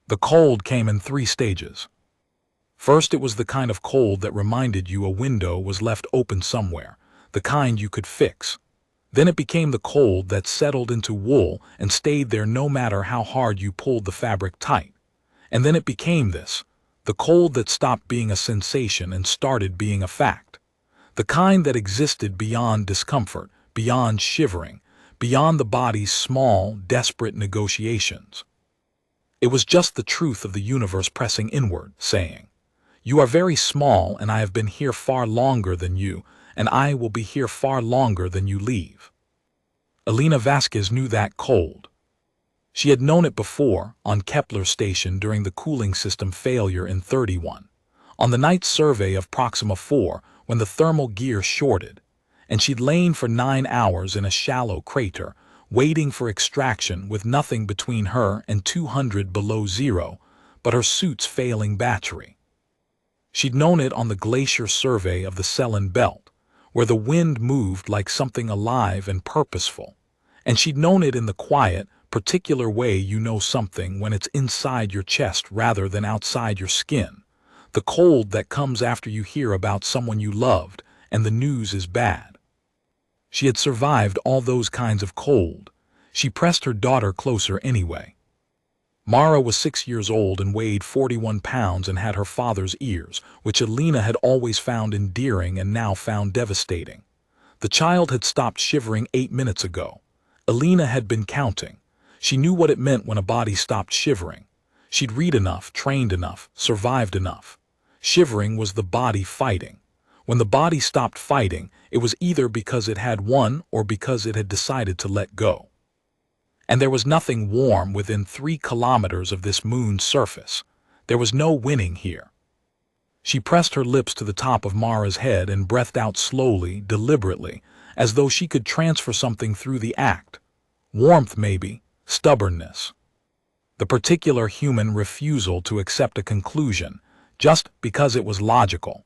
The cold came in 3 stages. First, it was the kind of cold that reminded you a window was left open somewhere, the kind you could fix. Then it became the cold that settled into wool and stayed there no matter how hard you pulled the fabric tight. And then it became this, the cold that stopped being a sensation and started being a fact. The kind that existed beyond discomfort, beyond shivering, beyond the body's small, desperate negotiations. It was just the truth of the universe pressing inward, saying, "You are very small, and I have been here far longer than you, and I will be here far longer than you leave." Elena Vasquez knew that cold. She had known it before, on Kepler Station during the cooling system failure in 31, on the night survey of Proxima 4 when the thermal gear shorted, and she'd lain for 9 hours in a shallow crater, waiting for extraction with nothing between her and 200 below zero, but her suit's failing battery. She'd known it on the glacier survey of the Selen Belt, where the wind moved like something alive and purposeful, and she'd known it in the quiet, particular way you know something when it's inside your chest rather than outside your skin, the cold that comes after you hear about someone you loved and the news is bad. She had survived all those kinds of cold. She pressed her daughter closer anyway. Mara was 6 years old and weighed 41 pounds and had her father's ears, which Elena had always found endearing and now found devastating. The child had stopped shivering 8 minutes ago. Elena had been counting. She knew what it meant when a body stopped shivering. She'd read enough, trained enough, survived enough. Shivering was the body fighting. When the body stopped fighting, it was either because it had won or because it had decided to let go. And there was nothing warm within 3 kilometers of this moon's surface. There was no winning here. She pressed her lips to the top of Mara's head and breathed out slowly, deliberately, as though she could transfer something through the act. Warmth maybe, stubbornness. The particular human refusal to accept a conclusion, just because it was logical.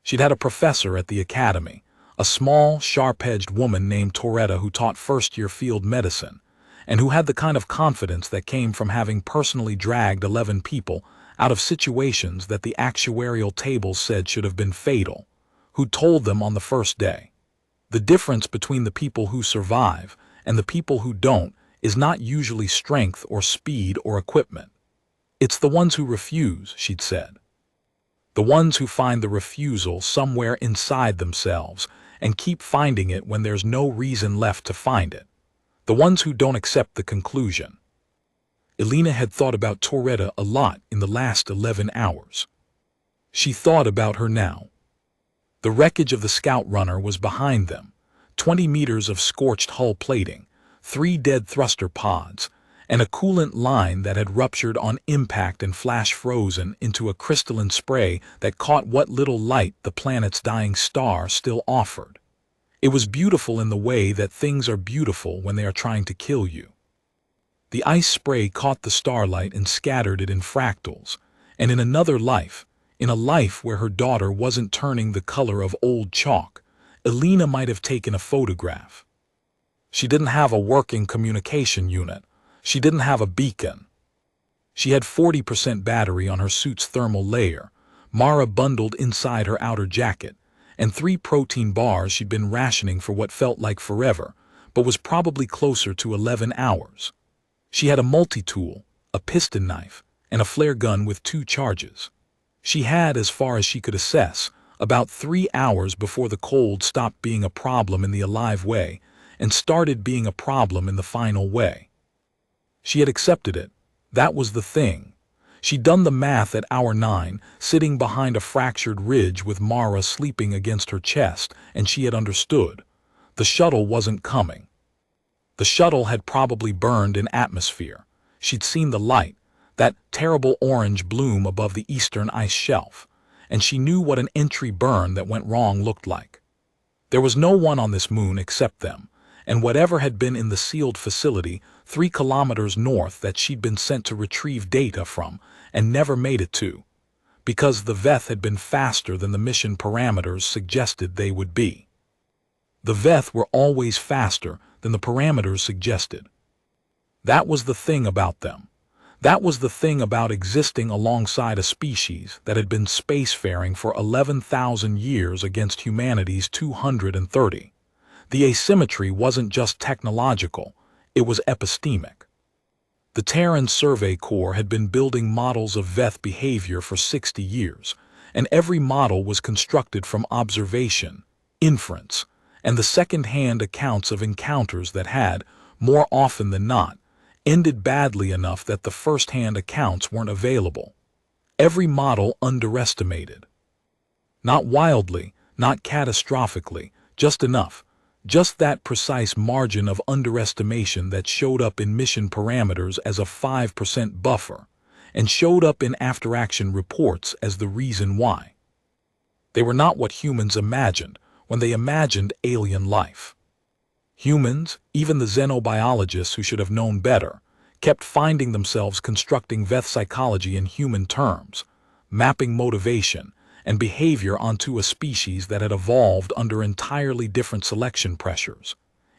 She'd had a professor at the academy, a small, sharp-edged woman named Toretta who taught first-year field medicine, and who had the kind of confidence that came from having personally dragged 11 people out of situations that the actuarial tables said should have been fatal, who told them on the first day. The difference between the people who survive and the people who don't is not usually strength or speed or equipment. It's the ones who refuse, she'd said. The ones who find the refusal somewhere inside themselves and keep finding it when there's no reason left to find it. The ones who don't accept the conclusion. Elena had thought about Toretta a lot in the last 11 hours. She thought about her now. The wreckage of the scout runner was behind them, 20 meters of scorched hull plating, 3 dead thruster pods, and a coolant line that had ruptured on impact and flash-frozen into a crystalline spray that caught what little light the planet's dying star still offered. It was beautiful in the way that things are beautiful when they are trying to kill you. The ice spray caught the starlight and scattered it in fractals, and in another life, in a life where her daughter wasn't turning the color of old chalk, Elena might have taken a photograph. She didn't have a working communication unit. She didn't have a beacon. She had 40% battery on her suit's thermal layer, Mara bundled inside her outer jacket, and 3 protein bars she'd been rationing for what felt like forever, but was probably closer to 11 hours. She had a multi-tool, a piston knife, and a flare gun with 2 charges. She had, as far as she could assess, about 3 hours before the cold stopped being a problem in the alive way and started being a problem in the final way. She had accepted it. That was the thing. She'd done the math at hour 9, sitting behind a fractured ridge with Mara sleeping against her chest, and she had understood. The shuttle wasn't coming. The shuttle had probably burned in atmosphere. She'd seen the light, that terrible orange bloom above the eastern ice shelf, and she knew what an entry burn that went wrong looked like. There was no one on this moon except them, and whatever had been in the sealed facility 3 kilometers north that she'd been sent to retrieve data from and never made it to, because the Veth had been faster than the mission parameters suggested they would be. The Veth were always faster than the parameters suggested. That was the thing about them. That was the thing about existing alongside a species that had been spacefaring for 11,000 years against humanity's 230. The asymmetry wasn't just technological, it was epistemic. The Terran Survey Corps had been building models of Veth behavior for 60 years, and every model was constructed from observation, inference, and the second-hand accounts of encounters that had, more often than not, ended badly enough that the first-hand accounts weren't available. Every model underestimated. Not wildly, not catastrophically, just enough. Just that precise margin of underestimation that showed up in mission parameters as a 5% buffer, and showed up in after-action reports as the reason why. They were not what humans imagined when they imagined alien life. Humans, even the xenobiologists who should have known better, kept finding themselves constructing Veth psychology in human terms, mapping motivation and behavior onto a species that had evolved under entirely different selection pressures,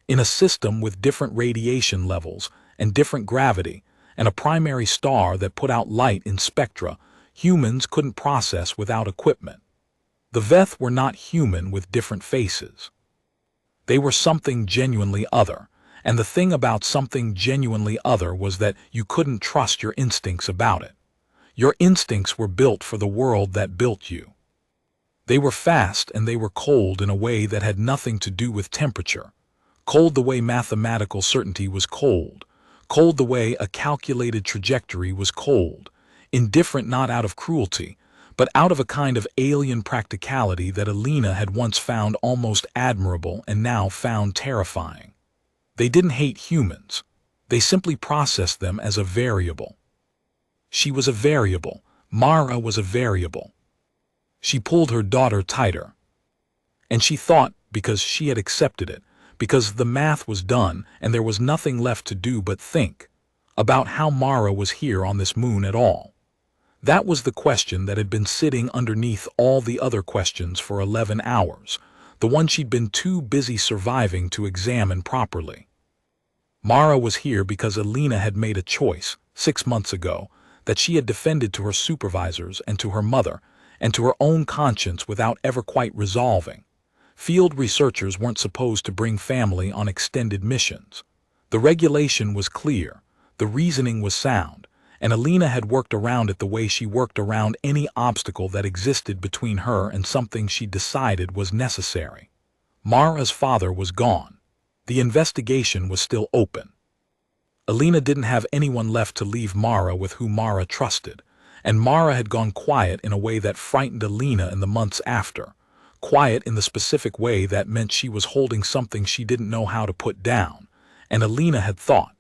in a system with different radiation levels and different gravity, and a primary star that put out light in spectra humans couldn't process without equipment. The Veth were not human with different faces. They were something genuinely other, and the thing about something genuinely other was that you couldn't trust your instincts about it. Your instincts were built for the world that built you. They were fast and they were cold in a way that had nothing to do with temperature. Cold the way mathematical certainty was cold. Cold the way a calculated trajectory was cold. Indifferent not out of cruelty, but out of a kind of alien practicality that Alina had once found almost admirable and now found terrifying. They didn't hate humans. They simply processed them as a variable. She was a variable. Mara was a variable. She pulled her daughter tighter. And she thought, because she had accepted it, because the math was done and there was nothing left to do but think, about how Mara was here on this moon at all. That was the question that had been sitting underneath all the other questions for 11 hours, the one she'd been too busy surviving to examine properly. Mara was here because Alina had made a choice, 6 months ago, that she had defended to her supervisors and to her mother, and to her own conscience without ever quite resolving. Field researchers weren't supposed to bring family on extended missions. The regulation was clear, the reasoning was sound, and Alina had worked around it the way she worked around any obstacle that existed between her and something she decided was necessary. Mara's father was gone. The investigation was still open. Alina didn't have anyone left to leave Mara with who Mara trusted, and Mara had gone quiet in a way that frightened Alina in the months after. Quiet in the specific way that meant she was holding something she didn't know how to put down, and Alina had thought,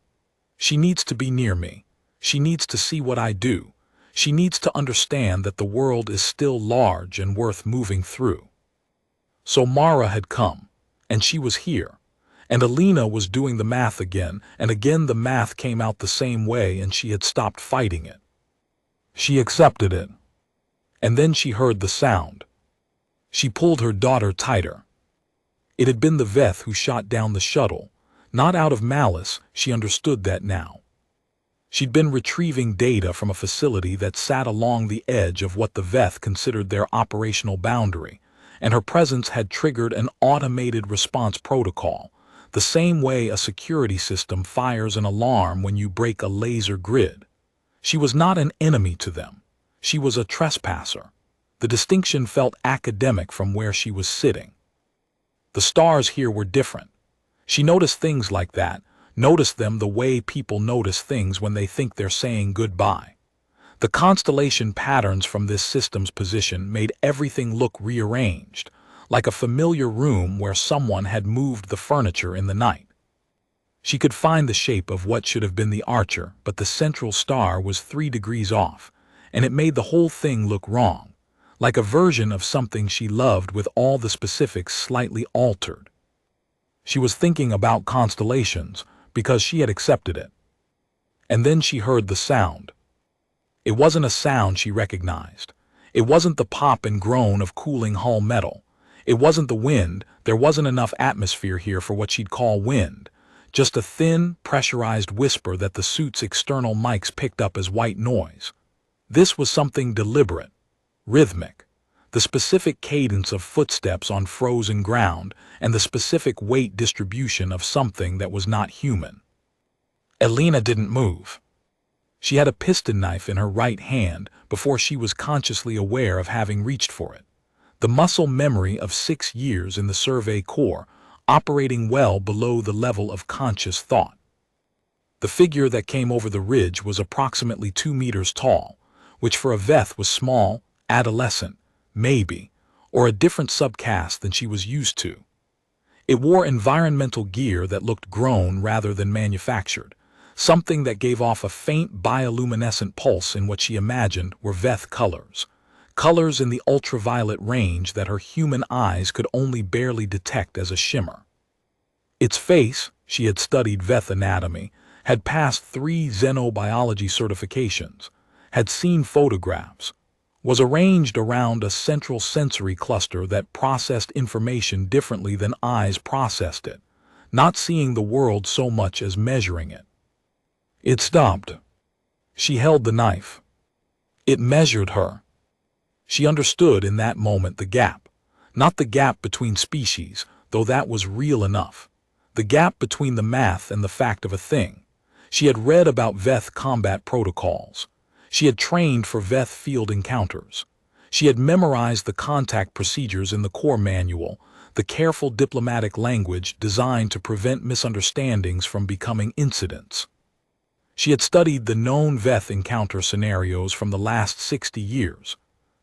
she needs to be near me. She needs to see what I do. She needs to understand that the world is still large and worth moving through. So Mara had come, and she was here, and Alina was doing the math again, and again the math came out the same way and she had stopped fighting it. She accepted it. And then she heard the sound. She pulled her daughter tighter. It had been the Veth who shot down the shuttle. Not out of malice, she understood that now. She'd been retrieving data from a facility that sat along the edge of what the Veth considered their operational boundary, and her presence had triggered an automated response protocol, the same way a security system fires an alarm when you break a laser grid. She was not an enemy to them. She was a trespasser. The distinction felt academic from where she was sitting. The stars here were different. She noticed things like that, noticed them the way people notice things when they think they're saying goodbye. The constellation patterns from this system's position made everything look rearranged, like a familiar room where someone had moved the furniture in the night. She could find the shape of what should have been the Archer, but the central star was 3 degrees off, and it made the whole thing look wrong, like a version of something she loved with all the specifics slightly altered. She was thinking about constellations because she had accepted it. And then she heard the sound. It wasn't a sound she recognized. It wasn't the pop and groan of cooling hull metal. It wasn't the wind. There wasn't enough atmosphere here for what she'd call wind. just a thin, pressurized whisper that the suit's external mics picked up as white noise. This was something deliberate, rhythmic, the specific cadence of footsteps on frozen ground and the specific weight distribution of something that was not human. Elena didn't move. She had a piston knife in her right hand before she was consciously aware of having reached for it. The muscle memory of 6 years in the Survey Corps, operating well below the level of conscious thought. The figure that came over the ridge was approximately 2 meters tall, which for a Veth was small, adolescent, maybe, or a different subcaste than she was used to. It wore environmental gear that looked grown rather than manufactured, something that gave off a faint bioluminescent pulse in what she imagined were Veth colors. Colors in the ultraviolet range that her human eyes could only barely detect as a shimmer. Its face, she had studied Veth anatomy, had passed 3 xenobiology certifications, had seen photographs, was arranged around a central sensory cluster that processed information differently than eyes processed it, not seeing the world so much as measuring it. It stopped. She held the knife. It measured her. She understood in that moment the gap, not the gap between species, though that was real enough, the gap between the math and the fact of a thing. She had read about Veth combat protocols. She had trained for Veth field encounters. She had memorized the contact procedures in the Corps manual, the careful diplomatic language designed to prevent misunderstandings from becoming incidents. She had studied the known Veth encounter scenarios from the last 60 years.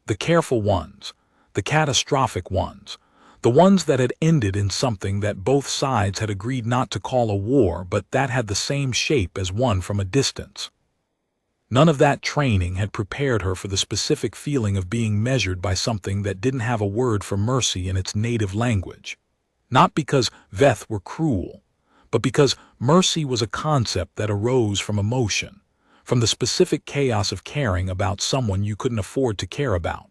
The careful ones, the catastrophic ones, the ones that had ended in something that both sides had agreed not to call a war but that had the same shape as one from a distance. None of that training had prepared her for the specific feeling of being measured by something that didn't have a word for mercy in its native language. Not because Veth were cruel, but because mercy was a concept that arose from emotion, from the specific chaos of caring about someone you couldn't afford to care about.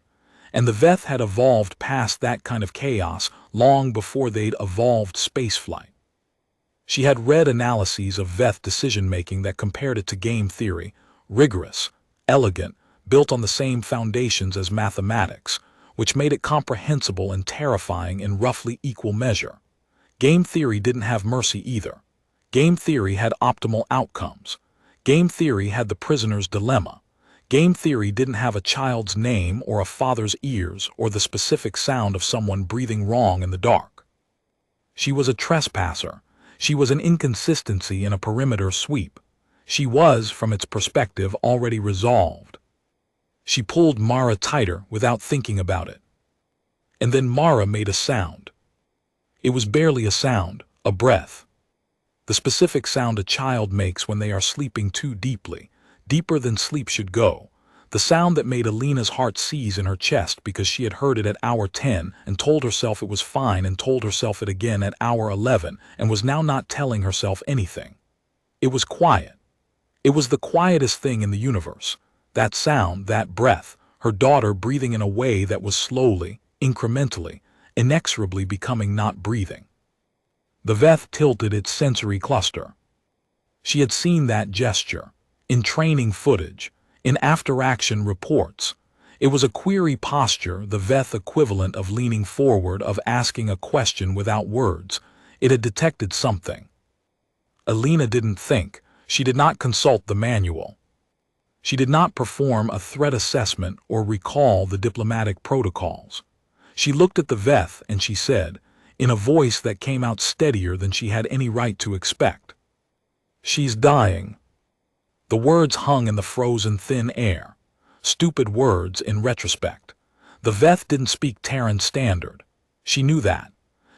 And the Veth had evolved past that kind of chaos long before they'd evolved spaceflight. She had read analyses of Veth decision-making that compared it to game theory, rigorous, elegant, built on the same foundations as mathematics, which made it comprehensible and terrifying in roughly equal measure. Game theory didn't have mercy either. Game theory had optimal outcomes. Game theory had the prisoner's dilemma. Game theory didn't have a child's name or a father's ears or the specific sound of someone breathing wrong in the dark. She was a trespasser. She was an inconsistency in a perimeter sweep. She was, from its perspective, already resolved. She pulled Mara tighter without thinking about it. And then Mara made a sound. It was barely a sound, a breath. The specific sound a child makes when they are sleeping too deeply, deeper than sleep should go. The sound that made Elena's heart seize in her chest because she had heard it at hour 10 and told herself it was fine and told herself it again at hour 11 and was now not telling herself anything. It was quiet. It was the quietest thing in the universe. That sound, that breath, her daughter breathing in a way that was slowly, incrementally, inexorably becoming not breathing. The Veth tilted its sensory cluster. She had seen that gesture, in training footage, in after-action reports. It was a query posture, the Veth equivalent of leaning forward, of asking a question without words. It had detected something. Elena didn't think. She did not consult the manual. She did not perform a threat assessment or recall the diplomatic protocols. She looked at the Veth and she said, in a voice that came out steadier than she had any right to expect, "She's dying." The words hung in the frozen thin air. Stupid words in retrospect. The Veth didn't speak Terran standard. She knew that.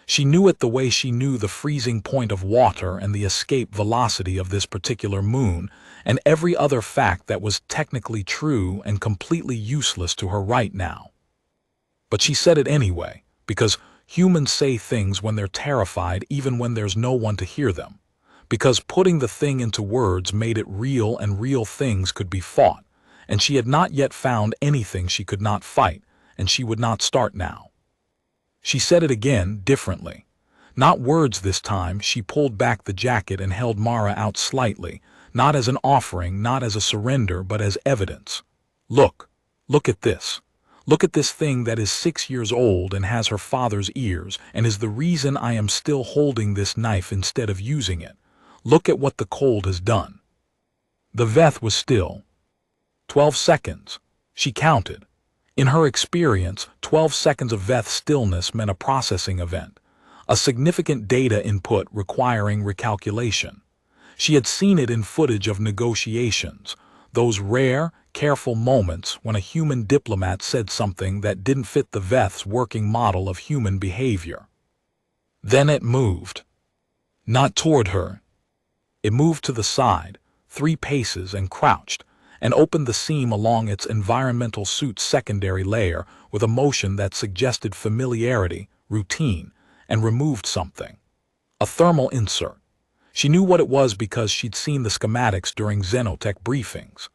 She knew it the way she knew the freezing point of water and the escape velocity of this particular moon and every other fact that was technically true and completely useless to her right now. But she said it anyway, because humans say things when they're terrified even when there's no one to hear them. Because putting the thing into words made it real and real things could be fought, and she had not yet found anything she could not fight, and she would not start now. She said it again, differently. Not words this time. She pulled back the jacket and held Mara out slightly, not as an offering, not as a surrender, but as evidence. Look, look at this. Look at this thing that is 6 years old and has her father's ears and is the reason I am still holding this knife instead of using it. Look at what the cold has done. The Veth was still. 12 seconds. She counted. In her experience, 12 seconds of Veth stillness meant a processing event, a significant data input requiring recalculation. She had seen it in footage of negotiations, those rare, careful moments when a human diplomat said something that didn't fit the Veth's working model of human behavior. Then it moved. Not toward her. It moved to the side, 3 paces, and crouched, and opened the seam along its environmental suit's secondary layer with a motion that suggested familiarity, routine, and removed something. A thermal insert. She knew what it was because she'd seen the schematics during Xenotech briefings.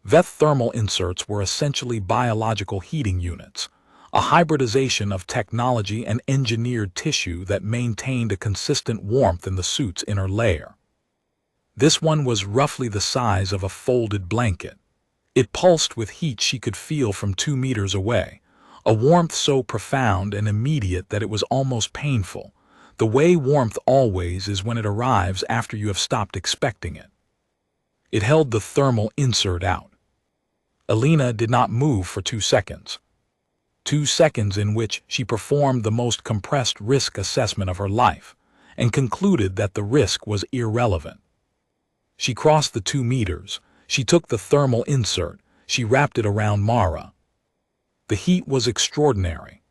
Veth thermal inserts were essentially biological heating units, a hybridization of technology and engineered tissue that maintained a consistent warmth in the suit's inner layer. This one was roughly the size of a folded blanket. It pulsed with heat she could feel from 2 meters away, a warmth so profound and immediate that it was almost painful, the way warmth always is when it arrives after you have stopped expecting it. It held the thermal insert out. Alina did not move for 2 seconds. 2 seconds in which she performed the most compressed risk assessment of her life and concluded that the risk was irrelevant. She crossed the 2 meters. She took the thermal insert. She wrapped it around Mara. The heat was extraordinary.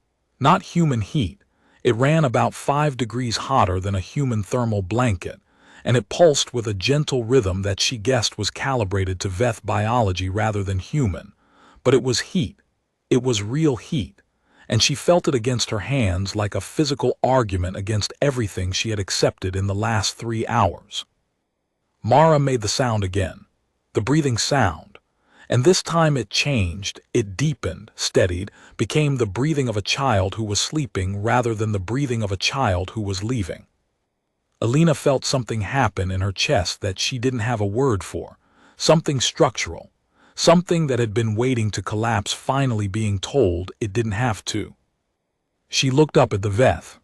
Not human heat. It ran about 5 degrees hotter than a human thermal blanket, and it pulsed with a gentle rhythm that she guessed was calibrated to Veth biology rather than human. But it was heat. It was real heat, and she felt it against her hands like a physical argument against everything she had accepted in the last 3 hours. Mara made the sound again, the breathing sound, and this time it changed, it deepened, steadied, became the breathing of a child who was sleeping rather than the breathing of a child who was leaving. Alina felt something happen in her chest that she didn't have a word for, something structural, something that had been waiting to collapse finally being told it didn't have to. She looked up at the Veth.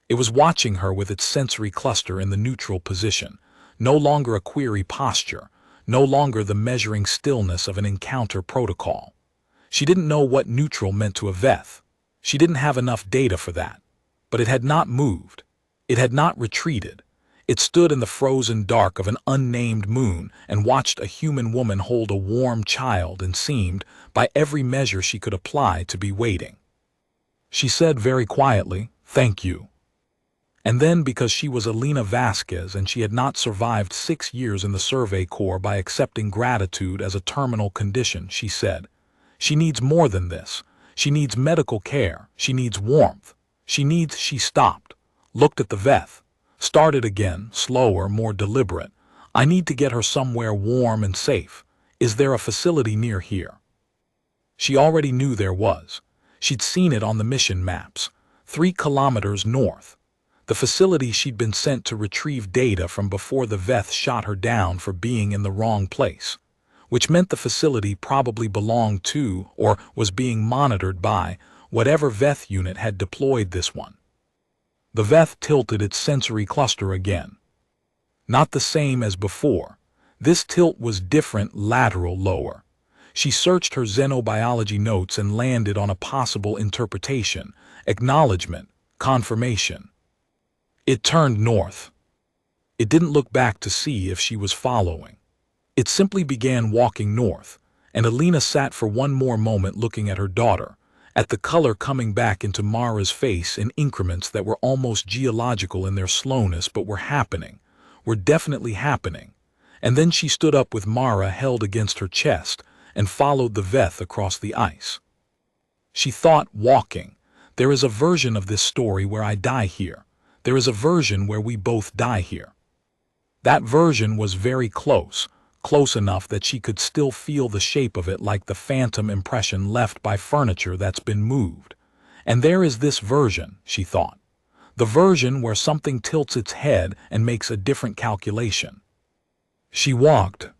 It was watching her with its sensory cluster in the neutral position, no longer a query posture, no longer the measuring stillness of an encounter protocol. She didn't know what neutral meant to a Veth. She didn't have enough data for that. But it had not moved. It had not retreated. It stood in the frozen dark of an unnamed moon and watched a human woman hold a warm child and seemed, by every measure she could apply, to be waiting. She said very quietly, "Thank you." And then, because she was Alina Vasquez and she had not survived 6 years in the Survey Corps by accepting gratitude as a terminal condition, she said, "She needs more than this. She needs medical care. She needs warmth. She stopped, looked at the Veth, started again, slower, more deliberate. I need to get her somewhere warm and safe. Is there a facility near here?" She already knew there was. She'd seen it on the mission maps, 3 kilometers north. The facility she'd been sent to retrieve data from before the Veth shot her down for being in the wrong place, which meant the facility probably belonged to or was being monitored by whatever Veth unit had deployed this one. The Veth tilted its sensory cluster again. Not the same as before. This tilt was different, lateral, lower. She searched her xenobiology notes and landed on a possible interpretation, acknowledgement, confirmation. It turned north. It didn't look back to see if she was following. It simply began walking north, and Alina sat for one more moment looking at her daughter, at the color coming back into Mara's face in increments that were almost geological in their slowness but were definitely happening. And then she stood up with Mara held against her chest and followed the Veth across the ice. She thought, walking, there is a version of this story where I die here. There is a version where we both die here. That version was very close, close enough that she could still feel the shape of it like the phantom impression left by furniture that's been moved. And there is this version, she thought. the version where something tilts its head and makes a different calculation. She walked.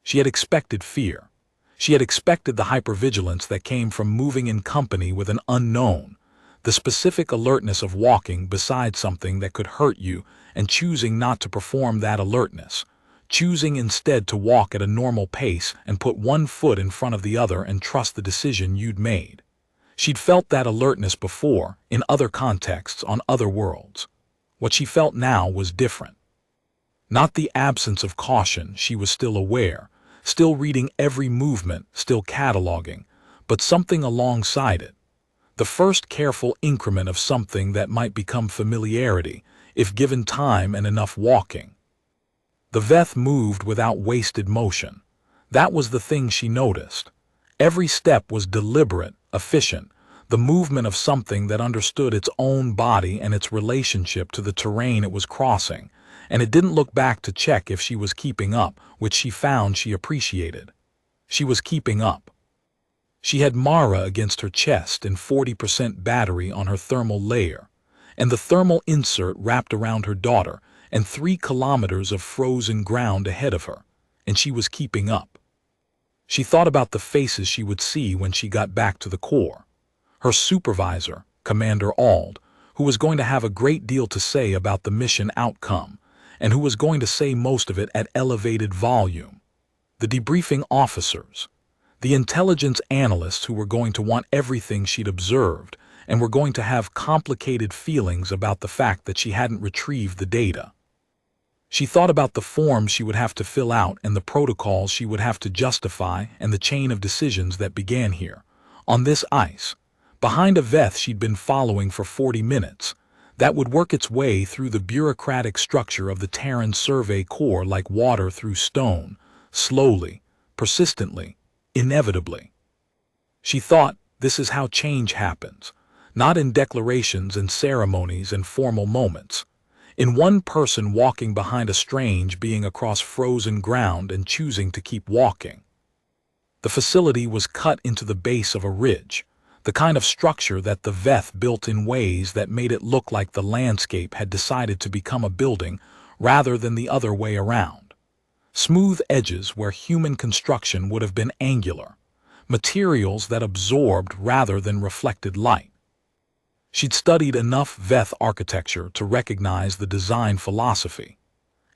She had expected fear. She had expected the hypervigilance that came from moving in company with an unknown, the specific alertness of walking beside something that could hurt you and choosing not to perform that alertness, choosing instead to walk at a normal pace and put one foot in front of the other and trust the decision you'd made. She'd felt that alertness before, in other contexts, on other worlds. What she felt now was different. Not the absence of caution, she was still aware, still reading every movement, still cataloging, but something alongside it. The first careful increment of something that might become familiarity, if given time and enough walking. The Veth moved without wasted motion. That was the thing she noticed. Every step was deliberate, efficient, the movement of something that understood its own body and its relationship to the terrain it was crossing, and it didn't look back to check if she was keeping up, which she found she appreciated. She was keeping up. She had Mara against her chest and 40% battery on her thermal layer, and the thermal insert wrapped around her daughter, and 3 kilometers of frozen ground ahead of her, and she was keeping up. She thought about the faces she would see when she got back to the core. Her supervisor, Commander Ald, who was going to have a great deal to say about the mission outcome, and who was going to say most of it at elevated volume. The debriefing officers, the intelligence analysts who were going to want everything she'd observed, and were going to have complicated feelings about the fact that she hadn't retrieved the data. She thought about the forms she would have to fill out and the protocols she would have to justify and the chain of decisions that began here, on this ice, behind a Veth she'd been following for 40 minutes, that would work its way through the bureaucratic structure of the Terran Survey Corps like water through stone, slowly, persistently, inevitably. She thought, this is how change happens, not in declarations and ceremonies and formal moments, in one person walking behind a strange being across frozen ground and choosing to keep walking. The facility was cut into the base of a ridge, the kind of structure that the Veth built in ways that made it look like the landscape had decided to become a building rather than the other way around. Smooth edges where human construction would have been angular, materials that absorbed rather than reflected light. She'd studied enough Veth architecture to recognize the design philosophy.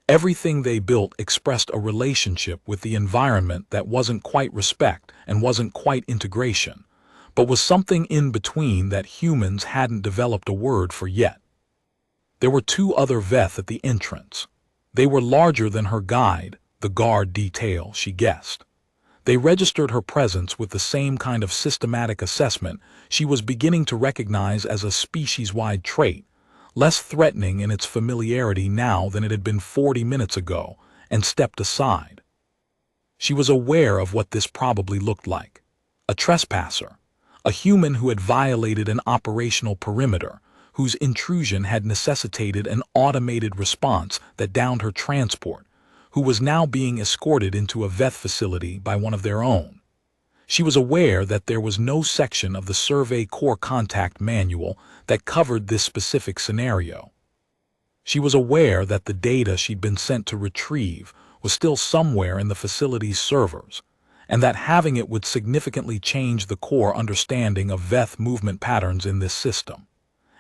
Everything they built expressed a relationship with the environment that wasn't quite respect and wasn't quite integration, but was something in between that humans hadn't developed a word for yet. There were 2 other Veth at the entrance. They were larger than her guide, the guard detail, she guessed. They registered her presence with the same kind of systematic assessment she was beginning to recognize as a species-wide trait, less threatening in its familiarity now than it had been 40 minutes ago, and stepped aside. She was aware of what this probably looked like. A trespasser, a human who had violated an operational perimeter, whose intrusion had necessitated an automated response that downed her transport, who was now being escorted into a Veth facility by one of their own. She was aware that there was no section of the Survey Corps contact manual that covered this specific scenario. She was aware that the data she'd been sent to retrieve was still somewhere in the facility's servers, and that having it would significantly change the core understanding of Veth movement patterns in this system.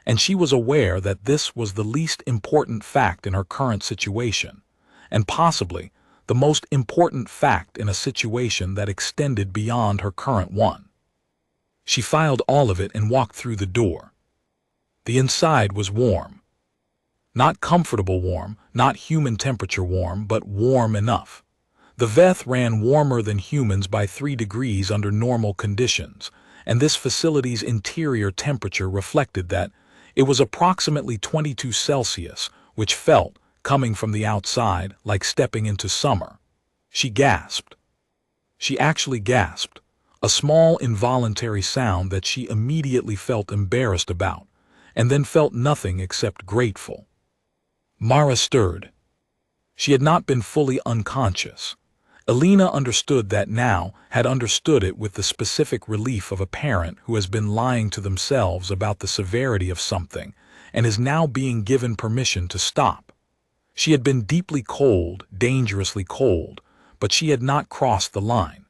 And she was aware that this was the least important fact in her current situation, and possibly the most important fact in a situation that extended beyond her current one. She filed all of it and walked through the door. The inside was warm. Not comfortable warm, not human temperature warm, but warm enough. The Veth ran warmer than humans by 3 degrees under normal conditions, and this facility's interior temperature reflected that. It was approximately 22 Celsius, which felt, coming from the outside, like stepping into summer. She gasped. She actually gasped, a small involuntary sound that she immediately felt embarrassed about, and then felt nothing except grateful. Mara stirred. She had not been fully unconscious. Elena understood that now, had understood it with the specific relief of a parent who has been lying to themselves about the severity of something, and is now being given permission to stop. She had been deeply cold, dangerously cold, but she had not crossed the line.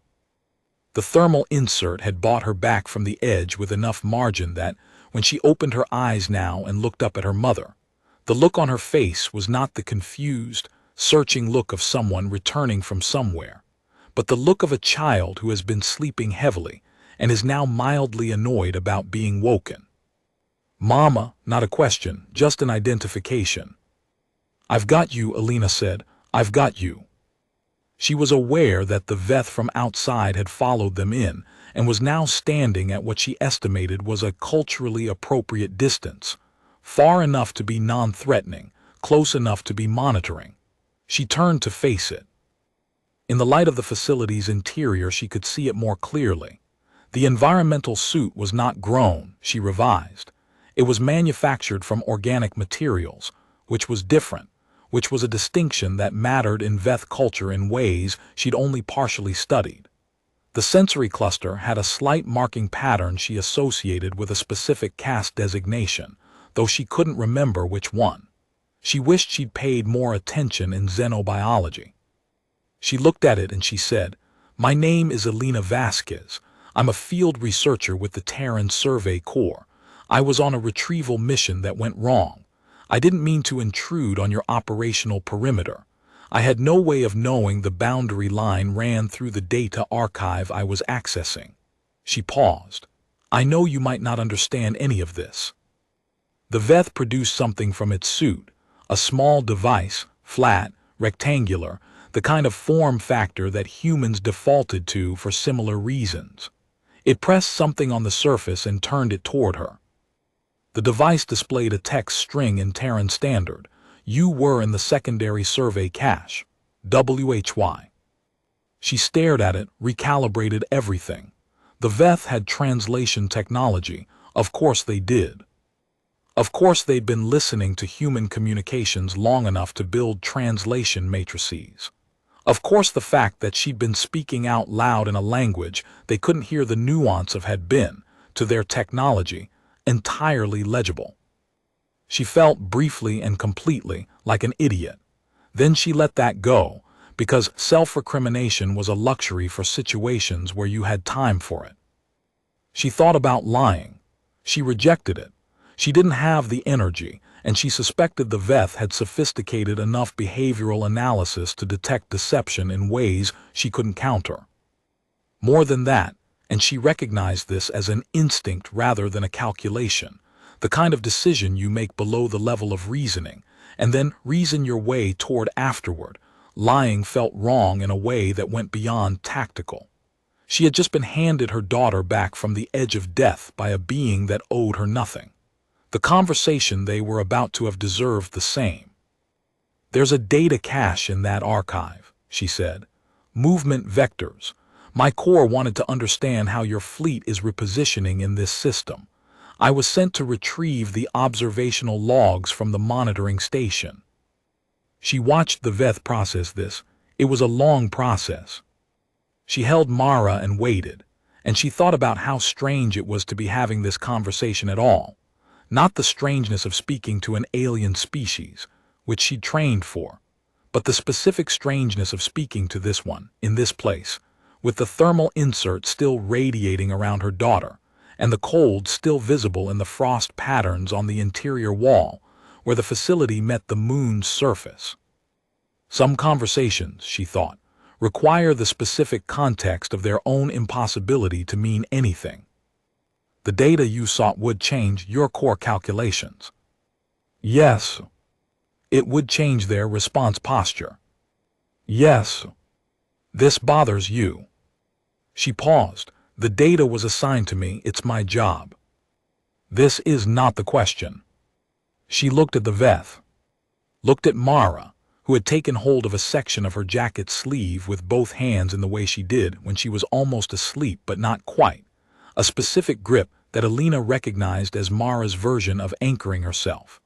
The thermal insert had brought her back from the edge with enough margin that, when she opened her eyes now and looked up at her mother, the look on her face was not the confused, searching look of someone returning from somewhere, but the look of a child who has been sleeping heavily and is now mildly annoyed about being woken. "Mama," not a question, just an identification. "I've got you," Alina said. "I've got you." She was aware that the Veth from outside had followed them in and was now standing at what she estimated was a culturally appropriate distance, far enough to be non-threatening, close enough to be monitoring. She turned to face it. In the light of the facility's interior, she could see it more clearly. The environmental suit was not grown, she revised. It was manufactured from organic materials, which was different, which was a distinction that mattered in Veth culture in ways she'd only partially studied. The sensory cluster had a slight marking pattern she associated with a specific caste designation, though she couldn't remember which one. She wished she'd paid more attention in xenobiology. She looked at it and she said, "My name is Alina Vasquez. I'm a field researcher with the Terran Survey Corps. I was on a retrieval mission that went wrong. I didn't mean to intrude on your operational perimeter. I had no way of knowing the boundary line ran through the data archive I was accessing." She paused. "I know you might not understand any of this." The Veth produced something from its suit, a small device, flat, rectangular, the kind of form factor that humans defaulted to for similar reasons. It pressed something on the surface and turned it toward her. The device displayed a text string in Terran Standard. "You were in the secondary survey cache. HFY." She stared at it, recalibrated everything. The Veth had translation technology. Of course they did. Of course they'd been listening to human communications long enough to build translation matrices. Of course the fact that she'd been speaking out loud in a language they couldn't hear the nuance of had been, to their technology, entirely legible. She felt briefly and completely like an idiot. Then she let that go, because self-recrimination was a luxury for situations where you had time for it. She thought about lying. She rejected it. She didn't have the energy, and she suspected the Veth had sophisticated enough behavioral analysis to detect deception in ways she couldn't counter. More than that, and she recognized this as an instinct rather than a calculation, the kind of decision you make below the level of reasoning, and then reason your way toward afterward. Lying felt wrong in a way that went beyond tactical. She had just been handed her daughter back from the edge of death by a being that owed her nothing. The conversation they were about to have deserved the same. "There's a data cache in that archive," she said. "Movement vectors. My core wanted to understand how your fleet is repositioning in this system. I was sent to retrieve the observational logs from the monitoring station." She watched the Veth process this. It was a long process. She held Mara and waited, and she thought about how strange it was to be having this conversation at all. Not the strangeness of speaking to an alien species, which she'd trained for, but the specific strangeness of speaking to this one, in this place, with the thermal insert still radiating around her daughter, and the cold still visible in the frost patterns on the interior wall, where the facility met the moon's surface. Some conversations, she thought, require the specific context of their own impossibility to mean anything. The data you sought would change your core calculations. Yes. It would change their response posture. Yes. This bothers you. She paused. The data was assigned to me. It's my job. This is not the question. She looked at the Veth. Looked at Mara, who had taken hold of a section of her jacket sleeve with both hands in the way she did when she was almost asleep but not quite. A specific grip that Alina recognized as Mara's version of anchoring herself.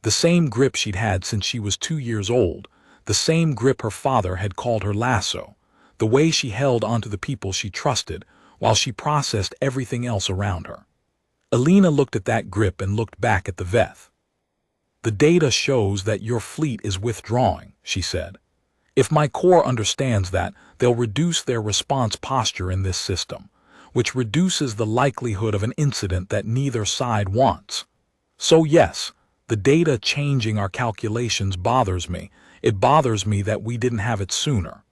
The same grip she'd had since she was 2 years old, the same grip her father had called her lasso, the way she held onto the people she trusted while she processed everything else around her. Alina looked at that grip and looked back at the Veth. The data shows that your fleet is withdrawing, she said. If my core understands that, they'll reduce their response posture in this system, which reduces the likelihood of an incident that neither side wants. So yes, the data changing our calculations bothers me. It bothers me that we didn't have it sooner.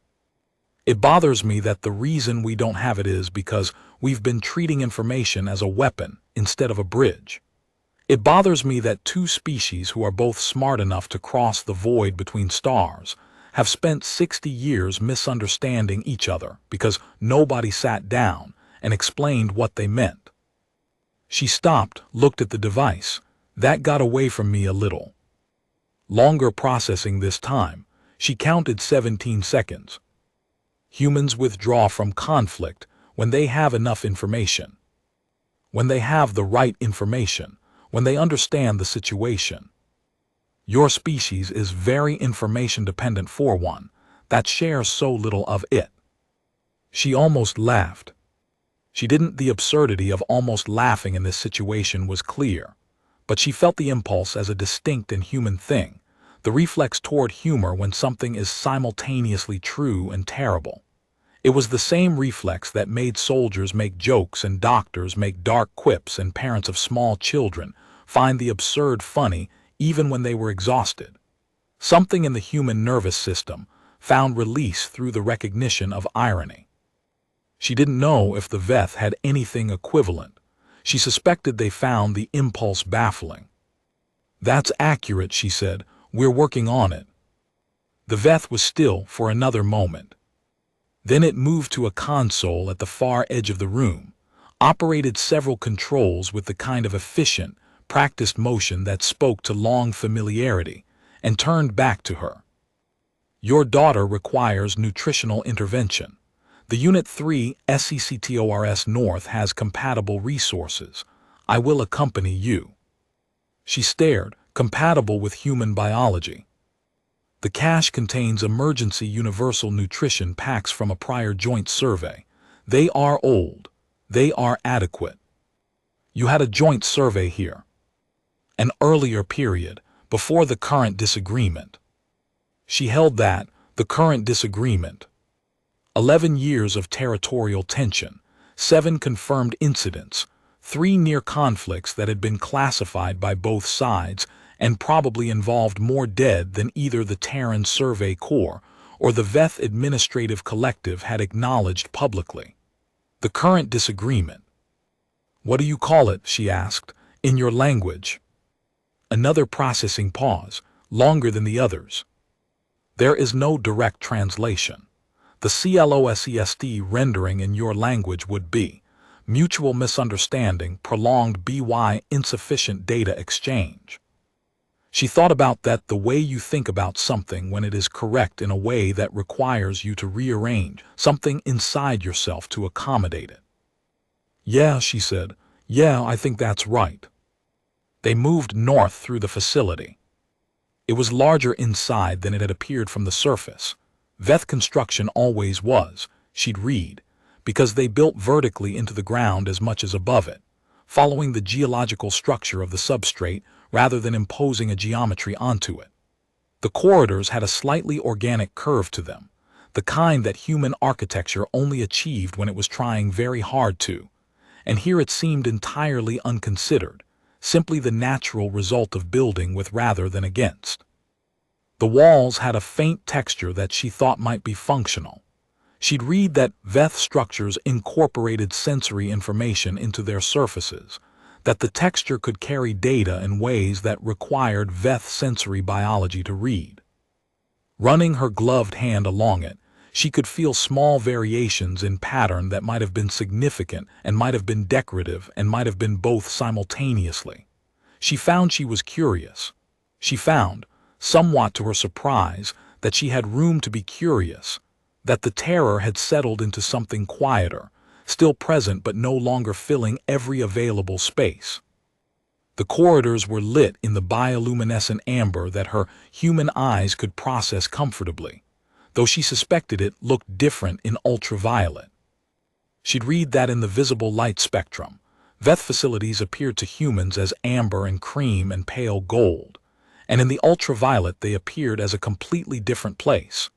It bothers me that the reason we don't have it is because we've been treating information as a weapon instead of a bridge. It bothers me that two species who are both smart enough to cross the void between stars have spent 60 years misunderstanding each other because nobody sat down and explained what they meant. She stopped, looked at the device. That got away from me a little. Longer processing this time. She counted 17 seconds. Humans withdraw from conflict when they have enough information. When they have the right information. When they understand the situation. Your species is very information dependent for one that shares so little of it. She almost laughed. She didn't. The absurdity of almost laughing in this situation was clear, but she felt the impulse as a distinct and human thing, the reflex toward humor when something is simultaneously true and terrible. It was the same reflex that made soldiers make jokes and doctors make dark quips and parents of small children find the absurd funny even when they were exhausted. Something in the human nervous system found release through the recognition of irony. She didn't know if the Veth had anything equivalent. She suspected they found the impulse baffling. That's accurate, she said. We're working on it. The Veth was still for another moment. Then it moved to a console at the far edge of the room, operated several controls with the kind of efficient, practiced motion that spoke to long familiarity, and turned back to her. Your daughter requires nutritional intervention. The Unit 3 SECTORS North has compatible resources. I will accompany you. She stared, compatible with human biology. The cache contains emergency universal nutrition packs from a prior joint survey. They are old. They are adequate. You had a joint survey here. An earlier period, before the current disagreement. She held that, the current disagreement. 11 years of territorial tension, 7 confirmed incidents, 3 near conflicts that had been classified by both sides and probably involved more dead than either the Terran Survey Corps or the Veth Administrative Collective had acknowledged publicly. The current disagreement. What do you call it, she asked, in your language? Another processing pause, longer than the others. There is no direct translation. The CLOSESD rendering in your language would be mutual misunderstanding, prolonged BY, insufficient data exchange. She thought about that, the way you think about something when it is correct in a way that requires you to rearrange something inside yourself to accommodate it. Yeah, she said. Yeah, I think that's right. They moved north through the facility. It was larger inside than it had appeared from the surface. Veth construction always was, she'd read, because they built vertically into the ground as much as above it, following the geological structure of the substrate rather than imposing a geometry onto it. The corridors had a slightly organic curve to them, the kind that human architecture only achieved when it was trying very hard to, and here it seemed entirely unconsidered, simply the natural result of building with rather than against. The walls had a faint texture that she thought might be functional. She'd read that Veth structures incorporated sensory information into their surfaces, that the texture could carry data in ways that required Veth sensory biology to read. Running her gloved hand along it, she could feel small variations in pattern that might have been significant and might have been decorative and might have been both simultaneously. She found she was curious. She found, somewhat to her surprise, that she had room to be curious, that the terror had settled into something quieter, still present but no longer filling every available space. The corridors were lit in the bioluminescent amber that her human eyes could process comfortably, though she suspected it looked different in ultraviolet. She'd read that in the visible light spectrum, Veth facilities appeared to humans as amber and cream and pale gold, and in the ultraviolet they appeared as a completely different place.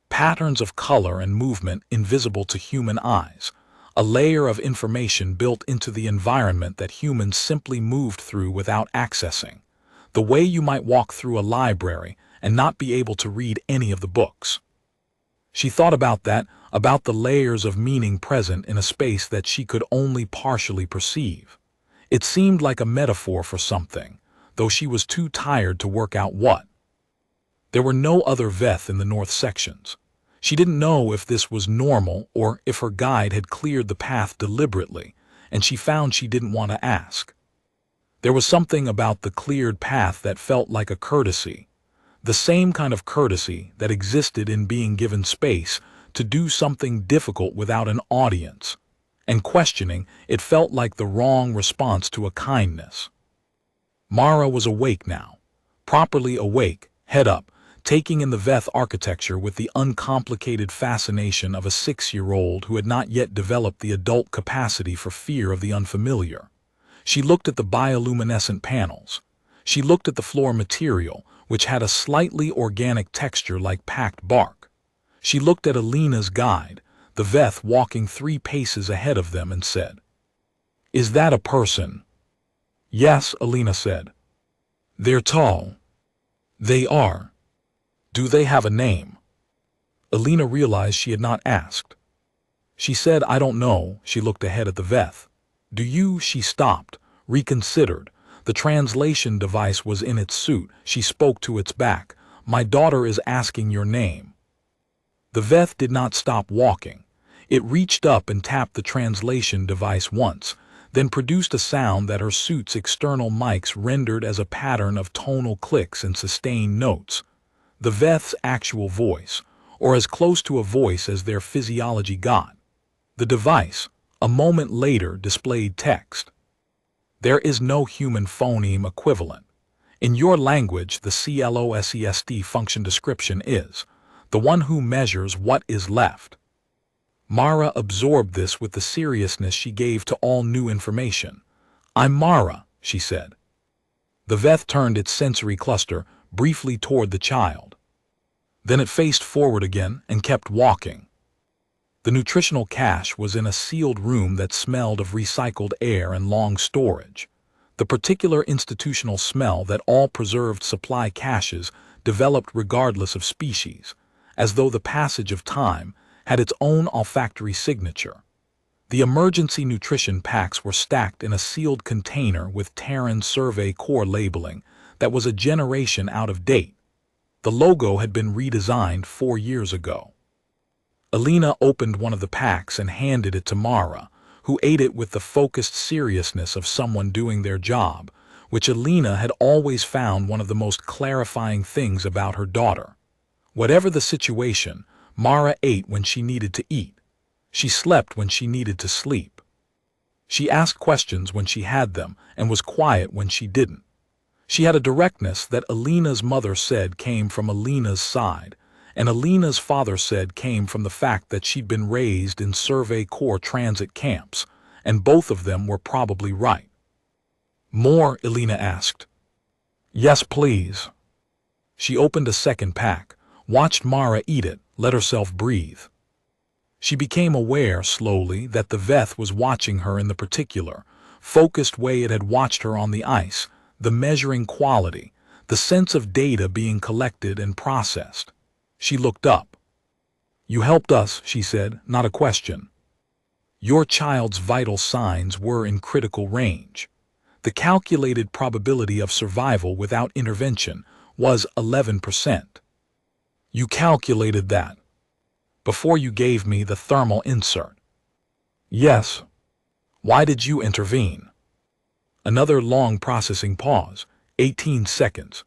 Patterns of color and movement invisible to human eyes, a layer of information built into the environment that humans simply moved through without accessing, the way you might walk through a library and not be able to read any of the books. She thought about that, about the layers of meaning present in a space that she could only partially perceive. It seemed like a metaphor for something, though she was too tired to work out what. There were no other Veth in the north sections. She didn't know if this was normal or if her guide had cleared the path deliberately, and she found she didn't want to ask. There was something about the cleared path that felt like a courtesy, the same kind of courtesy that existed in being given space to do something difficult without an audience, and questioning it felt like the wrong response to a kindness. Mara was awake now, properly awake, head up, taking in the Veth architecture with the uncomplicated fascination of a 6-year-old who had not yet developed the adult capacity for fear of the unfamiliar. She looked at the bioluminescent panels. She looked at the floor material, which had a slightly organic texture like packed bark. She looked at Alina's guide, the Veth walking 3 paces ahead of them, and said, "Is that a person?" "Yes," Alina said. "They're tall." "They are. Do they have a name?" Alina realized she had not asked. She said, "I don't know." She looked ahead at the Veth. "Do you?" She stopped, reconsidered. The translation device was in its suit. She spoke to its back. "My daughter is asking your name." The Veth did not stop walking. It reached up and tapped the translation device once, then produced a sound that her suit's external mics rendered as a pattern of tonal clicks and sustained notes. The Veth's actual voice, or as close to a voice as their physiology got. The device, a moment later, displayed text. "There is no human phoneme equivalent. In your language, the CLOSEST function description is the one who measures what is left." Mara absorbed this with the seriousness she gave to all new information. "I'm Mara," she said. The Veth turned its sensory cluster briefly toward the child. Then it faced forward again and kept walking. The nutritional cache was in a sealed room that smelled of recycled air and long storage, the particular institutional smell that all preserved supply caches developed regardless of species, as though the passage of time had its own olfactory signature. The emergency nutrition packs were stacked in a sealed container with Terran Survey Corps labeling that was a generation out of date. The logo had been redesigned 4 years ago. Alina opened one of the packs and handed it to Mara, who ate it with the focused seriousness of someone doing their job, which Alina had always found one of the most clarifying things about her daughter. Whatever the situation, Mara ate when she needed to eat. She slept when she needed to sleep. She asked questions when she had them and was quiet when she didn't. She had a directness that Alina's mother said came from Alina's side, and Alina's father said came from the fact that she'd been raised in Survey Corps transit camps, and both of them were probably right. "More?" Alina asked. "Yes, please." She opened a second pack, watched Mara eat it, let herself breathe. She became aware, slowly, that the Veth was watching her in the particular, focused way it had watched her on the ice, the measuring quality, the sense of data being collected and processed. She looked up. "You helped us," she said, not a question. "Your child's vital signs were in critical range. The calculated probability of survival without intervention was 11%. You calculated that before you gave me the thermal insert?" "Yes." "Why did you intervene?" Another long processing pause, 18 seconds.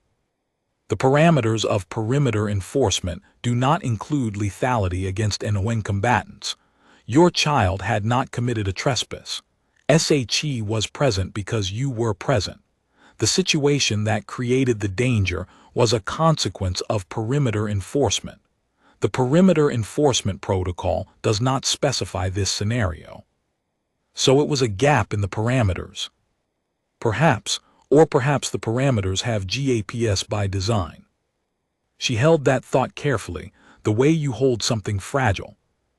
"The parameters of perimeter enforcement do not include lethality against NON combatants. Your child had not committed a trespass. SHE was present because you were present. The situation that created the danger was a consequence of perimeter enforcement. The perimeter enforcement protocol does not specify this scenario. So it was a gap in the parameters. Perhaps, Or perhaps the parameters have GAPS by design. She held that thought carefully, the way you hold something fragile.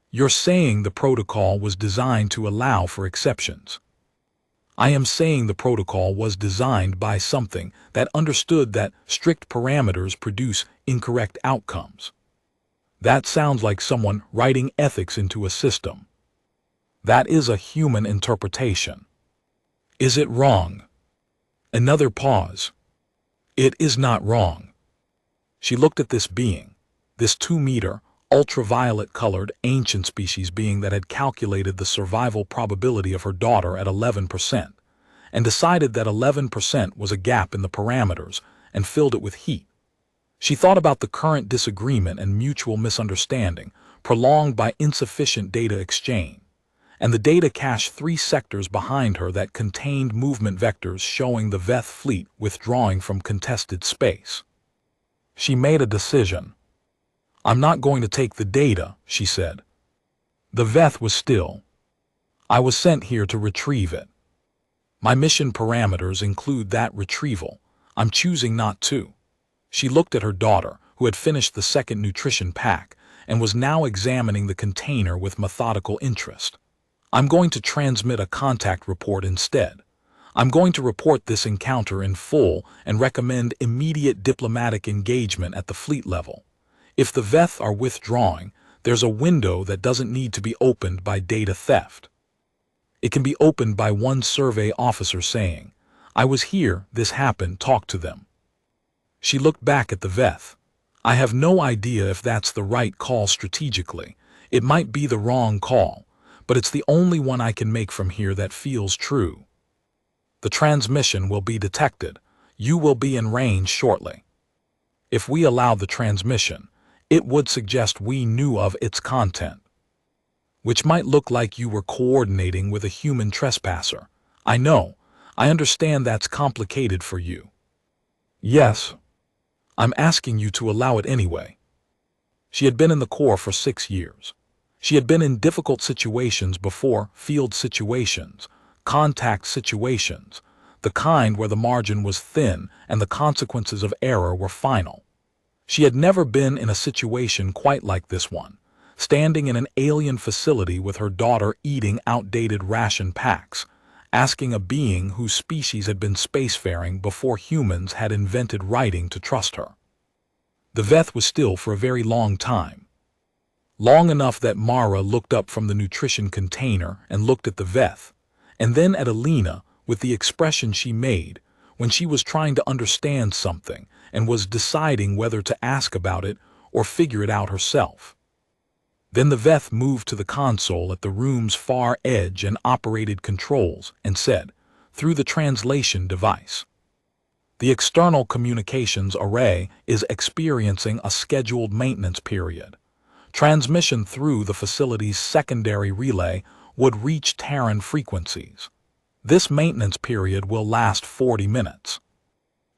You're saying the protocol was designed to allow for exceptions. I am saying the protocol was designed by something that understood that strict parameters produce incorrect outcomes. That sounds like someone writing ethics into a system. That is a human interpretation. Is it wrong? Another pause. It is not wrong. She looked at this being, this 2-meter, ultraviolet-colored ancient species being that had calculated the survival probability of her daughter at 11%, and decided that 11% was a gap in the parameters and filled it with heat. She thought about the current disagreement and mutual misunderstanding, prolonged by insufficient data exchange, and the data cache 3 sectors behind her that contained movement vectors showing the Veth fleet withdrawing from contested space. She made a decision. I'm not going to take the data, she said. The Veth was still. I was sent here to retrieve it. My mission parameters include that retrieval. I'm choosing not to. She looked at her daughter, who had finished the second nutrition pack, and was now examining the container with methodical interest. I'm going to transmit a contact report instead. I'm going to report this encounter in full and recommend immediate diplomatic engagement at the fleet level. If the Veth are withdrawing, there's a window that doesn't need to be opened by data theft. It can be opened by one survey officer saying, I was here, this happened, talk to them. She looked back at the Veth. I have no idea if that's the right call strategically. It might be the wrong call, but it's the only one I can make from here that feels true. The transmission will be detected. You will be in range shortly. If we allow the transmission, it would suggest we knew of its content, which might look like you were coordinating with a human trespasser. I know. I understand that's complicated for you. Yes. I'm asking you to allow it anyway. She had been in the Corps for 6 years. She had been in difficult situations before, field situations, contact situations, the kind where the margin was thin and the consequences of error were final. She had never been in a situation quite like this one, standing in an alien facility with her daughter eating outdated ration packs, asking a being whose species had been spacefaring before humans had invented writing to trust her. The Veth was still for a very long time. Long enough that Mara looked up from the nutrition container and looked at the Veth, and then at Alina with the expression she made when she was trying to understand something and was deciding whether to ask about it or figure it out herself. Then the Veth moved to the console at the room's far edge and operated controls and said, through the translation device, the external communications array is experiencing a scheduled maintenance period. Transmission through the facility's secondary relay would reach Terran frequencies. This maintenance period will last 40 minutes.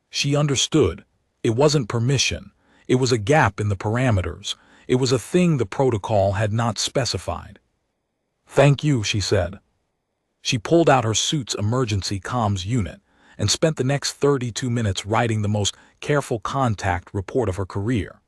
She understood. It wasn't permission. It was a gap in the parameters. It was a thing the protocol had not specified. Thank you, she said. She pulled out her suit's emergency comms unit and spent the next 32 minutes writing the most careful contact report of her career.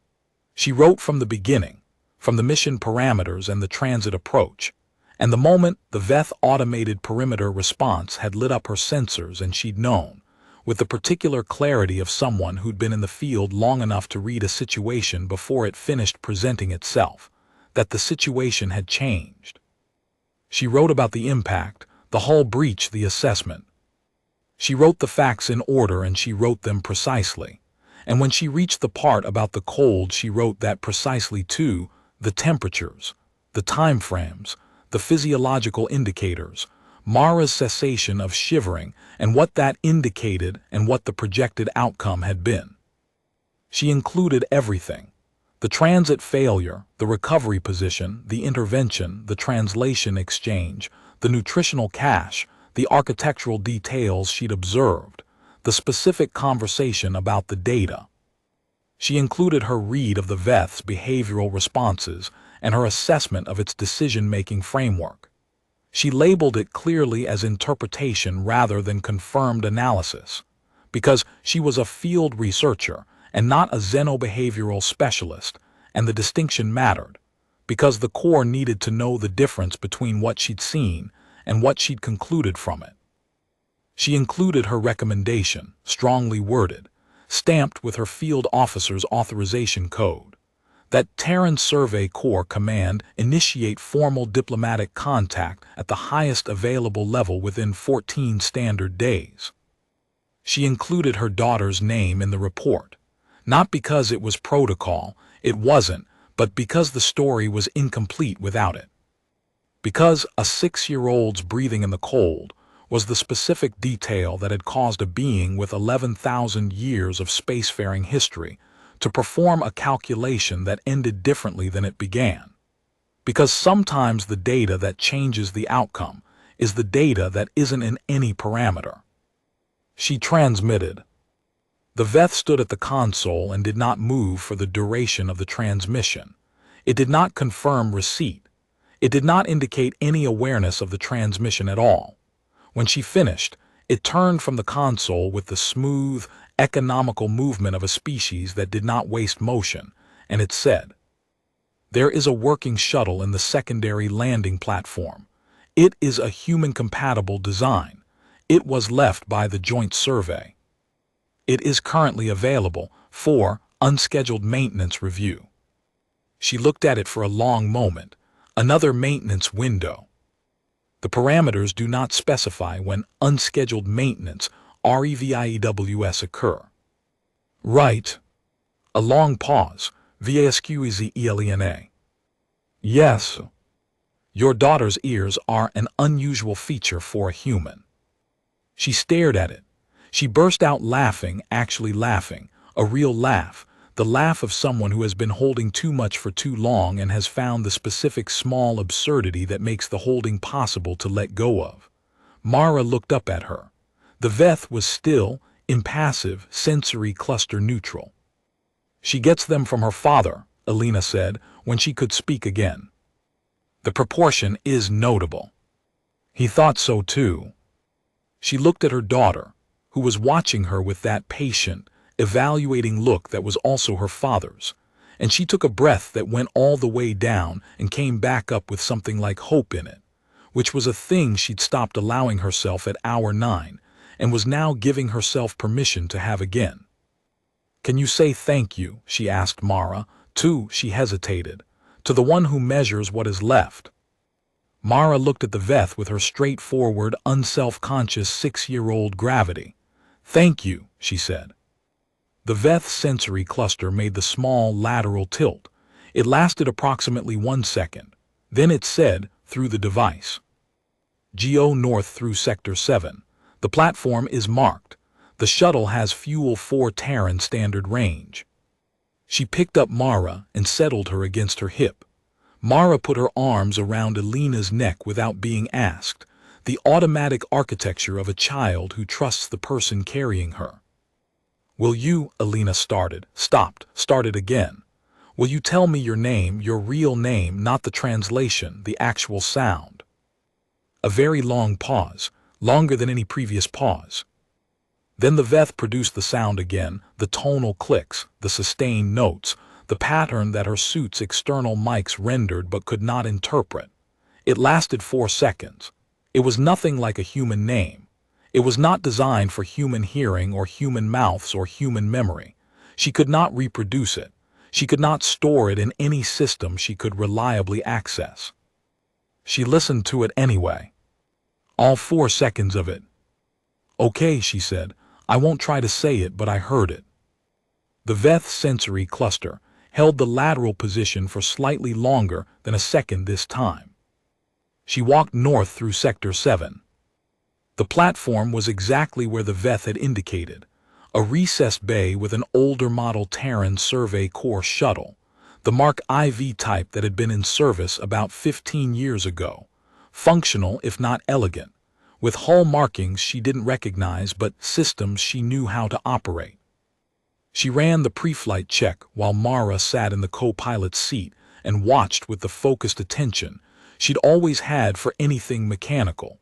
She wrote from the beginning, from the mission parameters and the transit approach, and the moment the Veth automated perimeter response had lit up her sensors and she'd known, with the particular clarity of someone who'd been in the field long enough to read a situation before it finished presenting itself, that the situation had changed. She wrote about the impact, the hull breach, the assessment. She wrote the facts in order and she wrote them precisely, and when she reached the part about the cold she wrote that precisely too, the temperatures, the time frames, the physiological indicators, Mara's cessation of shivering and what that indicated and what the projected outcome had been. She included everything. The transit failure, the recovery position, the intervention, the translation exchange, the nutritional cache, the architectural details she'd observed, the specific conversation about the data. She included her read of the Veth's behavioral responses and her assessment of its decision-making framework. She labeled it clearly as interpretation rather than confirmed analysis, because she was a field researcher and not a xenobehavioral specialist, and the distinction mattered, because the Corps needed to know the difference between what she'd seen and what she'd concluded from it. She included her recommendation, strongly worded, stamped with her field officer's authorization code, that Terran Survey Corps Command initiate formal diplomatic contact at the highest available level within 14 standard days. She included her daughter's name in the report, not because it was protocol, it wasn't, but because the story was incomplete without it. Because a 6-year-old's breathing in the cold was the specific detail that had caused a being with 11,000 years of spacefaring history to perform a calculation that ended differently than it began. Because sometimes the data that changes the outcome is the data that isn't in any parameter. She transmitted. The Veth stood at the console and did not move for the duration of the transmission. It did not confirm receipt. It did not indicate any awareness of the transmission at all. When she finished, it turned from the console with the smooth, economical movement of a species that did not waste motion, and it said, "There is a working shuttle in the secondary landing platform. It is a human-compatible design. It was left by the Joint Survey. It is currently available for unscheduled maintenance review." She looked at it for a long moment. Another maintenance window. The parameters do not specify when unscheduled maintenance REVIEWS occur. Right. A long pause. VASQEZELENA. Yes. Your daughter's ears are an unusual feature for a human. She stared at it. She burst out laughing, actually laughing, a real laugh, the laugh of someone who has been holding too much for too long and has found the specific small absurdity that makes the holding possible to let go of. Mara looked up at her. The Veth was still, impassive, sensory cluster neutral. She gets them from her father, Alina said, when she could speak again. The proportion is notable. He thought so too. She looked at her daughter, who was watching her with that patient, evaluating look that was also her father's, and she took a breath that went all the way down and came back up with something like hope in it, which was a thing she'd stopped allowing herself at hour 9 and was now giving herself permission to have again. "Can you say thank you?" she asked Mara. She hesitated. "To the one who measures what is left." Mara looked at the Veth with her straightforward, unself-conscious 6-year-old gravity. "Thank you," she said. The Veth sensory cluster made the small lateral tilt. It lasted approximately 1 second. Then it said, through the device, "GO north through Sector 7. The platform is marked. The shuttle has fuel for Terran standard range." She picked up Mara and settled her against her hip. Mara put her arms around Alina's neck without being asked, the automatic architecture of a child who trusts the person carrying her. "Will you," Alina started again. "Will you tell me your name, your real name, not the translation, the actual sound?" A very long pause, longer than any previous pause. Then the Veth produced the sound again, the tonal clicks, the sustained notes, the pattern that her suit's external mics rendered but could not interpret. It lasted 4 seconds. It was nothing like a human name. It was not designed for human hearing or human mouths or human memory. She could not reproduce it. She could not store it in any system she could reliably access. She listened to it anyway. All 4 seconds of it. "Okay," she said. "I won't try to say it, but I heard it." The Veth sensory cluster held the lateral position for slightly longer than a second this time. She walked north through Sector 7. The platform was exactly where the Veth had indicated, a recessed bay with an older model Terran Survey Corps shuttle, the Mark IV type that had been in service about 15 years ago, functional if not elegant, with hull markings she didn't recognize but systems she knew how to operate. She ran the pre-flight check while Mara sat in the co-pilot's seat and watched with the focused attention she'd always had for anything mechanical,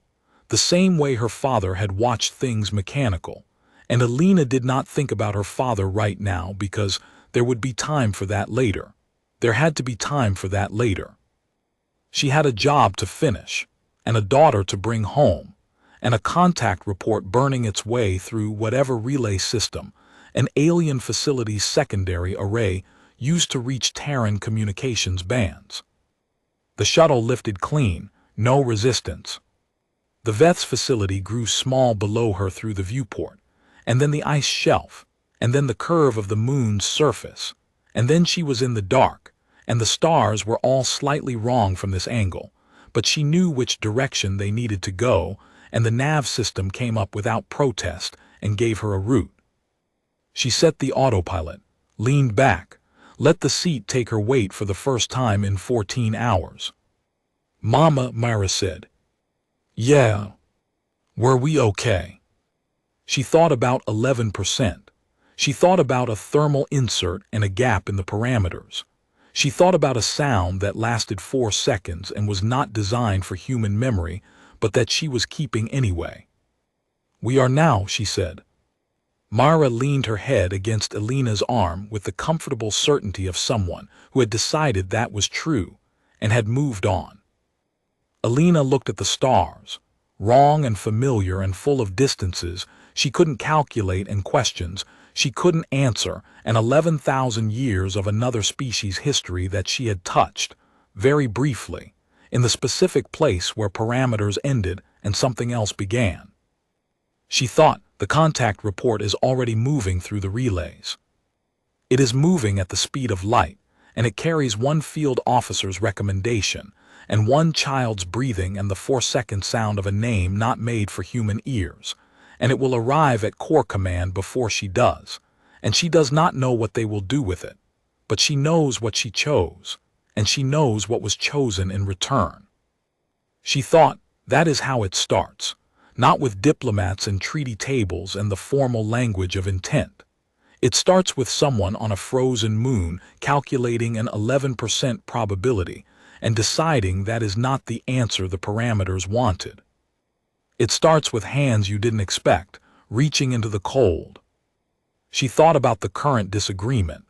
the same way her father had watched things mechanical, And Alina did not think about her father right now because there would be time for that later. There had to be time for that later. She had a job to finish, and a daughter to bring home, and a contact report burning its way through whatever relay system, an alien facility's secondary array used to reach Terran communications bands. The shuttle lifted clean, no resistance. The Veth's facility grew small below her through the viewport, and then the ice shelf, and then the curve of the moon's surface, and then she was in the dark, and the stars were all slightly wrong from this angle, but she knew which direction they needed to go, and the nav system came up without protest and gave her a route. She set the autopilot, leaned back, let the seat take her weight for the first time in 14 hours. "Mama," Myra said. "Yeah. Were we okay?" She thought about 11%. She thought about a thermal insert and a gap in the parameters. She thought about a sound that lasted 4 seconds and was not designed for human memory, but that she was keeping anyway. "We are now," she said. Myra leaned her head against Alina's arm with the comfortable certainty of someone who had decided that was true and had moved on. Alina looked at the stars, wrong and familiar and full of distances she couldn't calculate and questions she couldn't answer, and 11,000 years of another species' history that she had touched, very briefly, in the specific place where parameters ended and something else began. She thought, the contact report is already moving through the relays. It is moving at the speed of light, and it carries one field officer's recommendation, and one child's breathing and the 4-second sound of a name not made for human ears, and it will arrive at Core Command before she does, and she does not know what they will do with it, but she knows what she chose, and she knows what was chosen in return. She thought, that is how it starts, not with diplomats and treaty tables and the formal language of intent. It starts with someone on a frozen moon calculating an 11% probability and deciding that is not the answer the parameters wanted. It starts with hands you didn't expect, reaching into the cold. She thought about the current disagreement,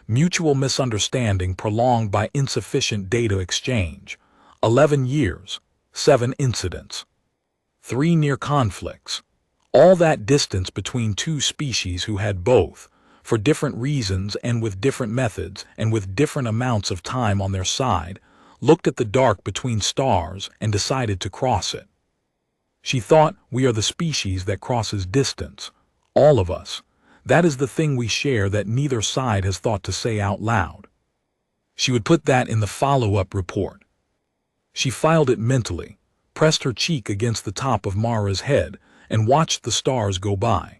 mutual misunderstanding prolonged by insufficient data exchange, 11 years, 7 incidents, 3 near conflicts, all that distance between two species who had both, for different reasons and with different methods and with different amounts of time on their side, looked at the dark between stars and decided to cross it. She thought, we are the species that crosses distance, all of us. That is the thing we share that neither side has thought to say out loud. She would put that in the follow-up report. She filed it mentally, pressed her cheek against the top of Mara's head, and watched the stars go by.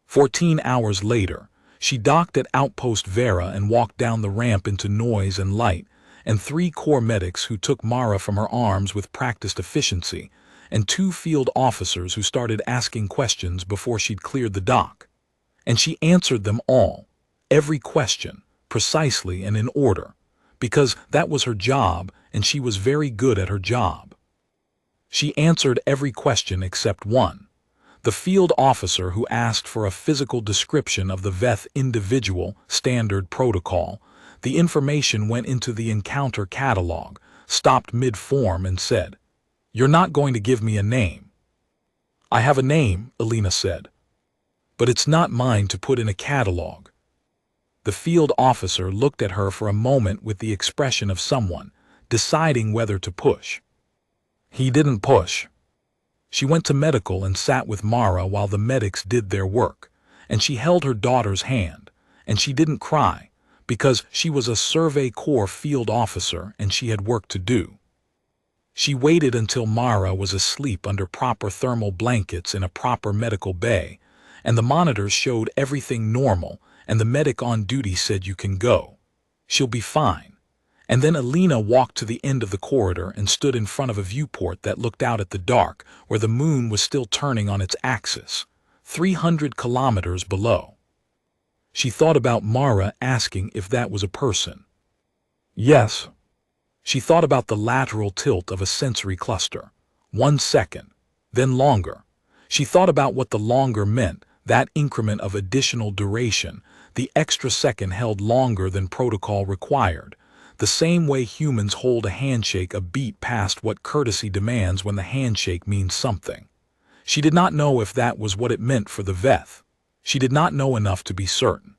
14 hours later, she docked at Outpost Vera and walked down the ramp into noise and light, and 3 core medics who took Mara from her arms with practiced efficiency, and 2 field officers who started asking questions before she'd cleared the dock. And she answered them all, every question, precisely and in order, because that was her job and she was very good at her job. She answered every question except one. The field officer who asked for a physical description of the Veth individual standard protocol, the information went into the encounter catalog, stopped mid-form and said, "You're not going to give me a name." "I have a name," Alina said. "But it's not mine to put in a catalog." The field officer looked at her for a moment with the expression of someone deciding whether to push. He didn't push. She went to medical and sat with Mara while the medics did their work, and she held her daughter's hand, and she didn't cry, because she was a Survey Corps field officer and she had work to do. She waited until Mara was asleep under proper thermal blankets in a proper medical bay, and the monitors showed everything normal, and the medic on duty said, "You can go. She'll be fine." And then Alina walked to the end of the corridor and stood in front of a viewport that looked out at the dark, where the moon was still turning on its axis, 300 kilometers below. She thought about Mara asking if that was a person. Yes. She thought about the lateral tilt of a sensory cluster. 1 second, then longer. She thought about what the longer meant, That increment of additional duration, the extra second held longer than protocol required, the same way humans hold a handshake a beat past what courtesy demands when the handshake means something. She did not know if that was what it meant for the Veth. She did not know enough to be certain.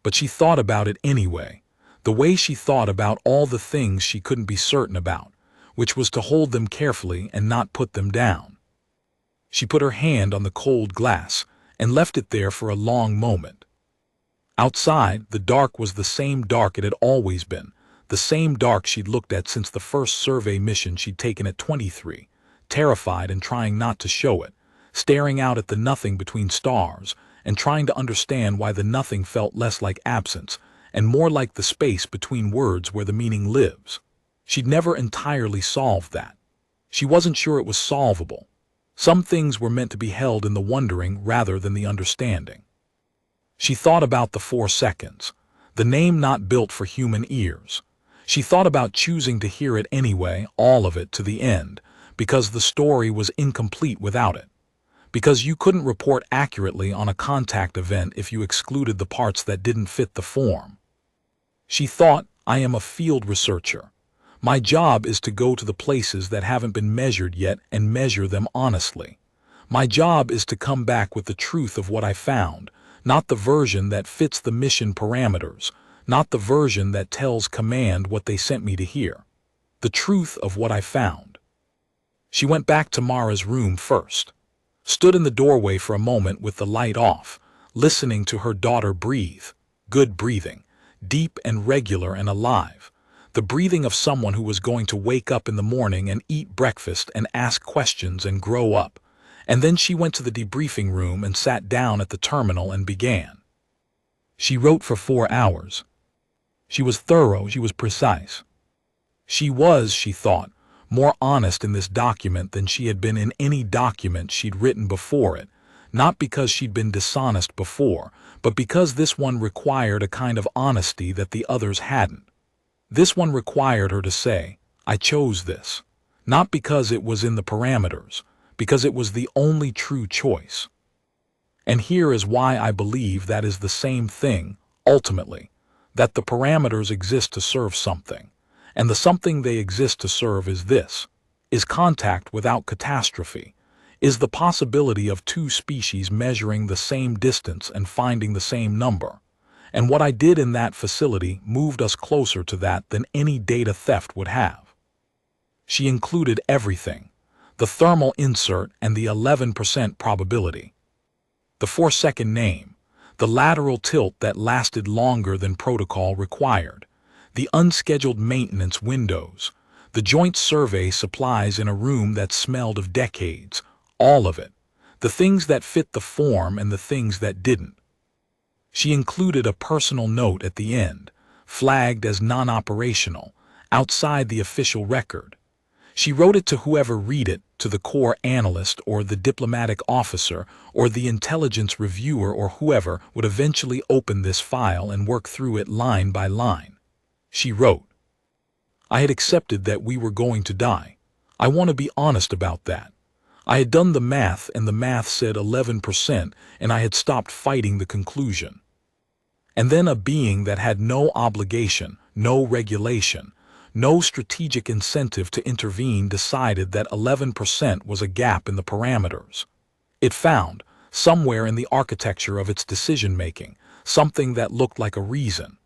But she thought about it anyway, the way she thought about all the things she couldn't be certain about, which was to hold them carefully and not put them down. She put her hand on the cold glass and left it there for a long moment. Outside, the dark was the same dark it had always been, the same dark she'd looked at since the first survey mission she'd taken at 23, terrified and trying not to show it, staring out at the nothing between stars and trying to understand why the nothing felt less like absence and more like the space between words where the meaning lives. She'd never entirely solved that. She wasn't sure it was solvable. Some things were meant to be held in the wondering rather than the understanding. She thought about the 4 seconds, the name not built for human ears. She thought about choosing to hear it anyway, all of it to the end, because the story was incomplete without it. Because you couldn't report accurately on a contact event if you excluded the parts that didn't fit the form. She thought, I am a field researcher. My job is to go to the places that haven't been measured yet and measure them honestly. My job is to come back with the truth of what I found, not the version that fits the mission parameters, not the version that tells command what they sent me to hear. The truth of what I found. She went back to Mara's room first, stood in the doorway for a moment with the light off, listening to her daughter breathe. Good breathing, deep and regular and alive. The breathing of someone who was going to wake up in the morning and eat breakfast and ask questions and grow up. And then she went to the debriefing room and sat down at the terminal and began. She wrote for 4 hours. She was thorough, she was precise. She was, she thought, more honest in this document than she had been in any document she'd written before it, not because she'd been dishonest before, but because this one required a kind of honesty that the others hadn't. This one required her to say, I chose this, not because it was in the parameters, because it was the only true choice. And here is why I believe that is the same thing, ultimately, that the parameters exist to serve something, and the something they exist to serve is this, is contact without catastrophe, is the possibility of 2 species measuring the same distance and finding the same number. And what I did in that facility moved us closer to that than any data theft would have. She included everything, the thermal insert and the 11% probability. The 4-second name, the lateral tilt that lasted longer than protocol required, the unscheduled maintenance windows, the joint survey supplies in a room that smelled of decades, all of it, the things that fit the form and the things that didn't. She included a personal note at the end, flagged as non-operational, outside the official record. She wrote it to whoever read it, to the Corps analyst or the diplomatic officer or the intelligence reviewer or whoever would eventually open this file and work through it line by line. She wrote, I had accepted that we were going to die. I want to be honest about that. I had done the math and the math said 11% and I had stopped fighting the conclusion. And then a being that had no obligation, no regulation, no strategic incentive to intervene decided that 11% was a gap in the parameters. It found, somewhere in the architecture of its decision-making, something that looked like a reason.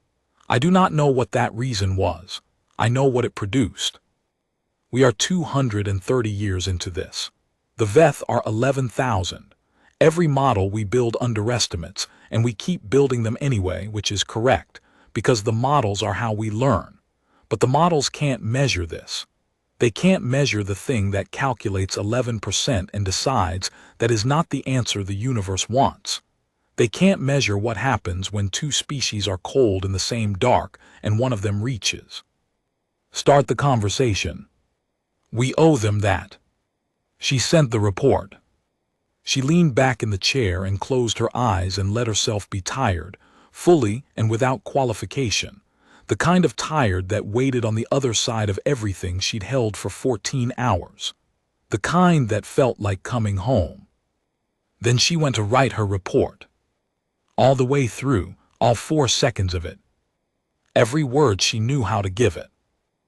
I do not know what that reason was. I know what it produced. We are 230 years into this. The Veth are 11,000. Every model we build underestimates, and we keep building them anyway, which is correct, because the models are how we learn. But the models can't measure this. They can't measure the thing that calculates 11% and decides that is not the answer the universe wants. They can't measure what happens when 2 species are cold in the same dark and one of them reaches. Start the conversation. We owe them that. She sent the report. She leaned back in the chair and closed her eyes and let herself be tired, fully and without qualification, the kind of tired that waited on the other side of everything she'd held for 14 hours, the kind that felt like coming home. Then she went to write her report. All the way through, all 4 seconds of it. Every word she knew how to give it.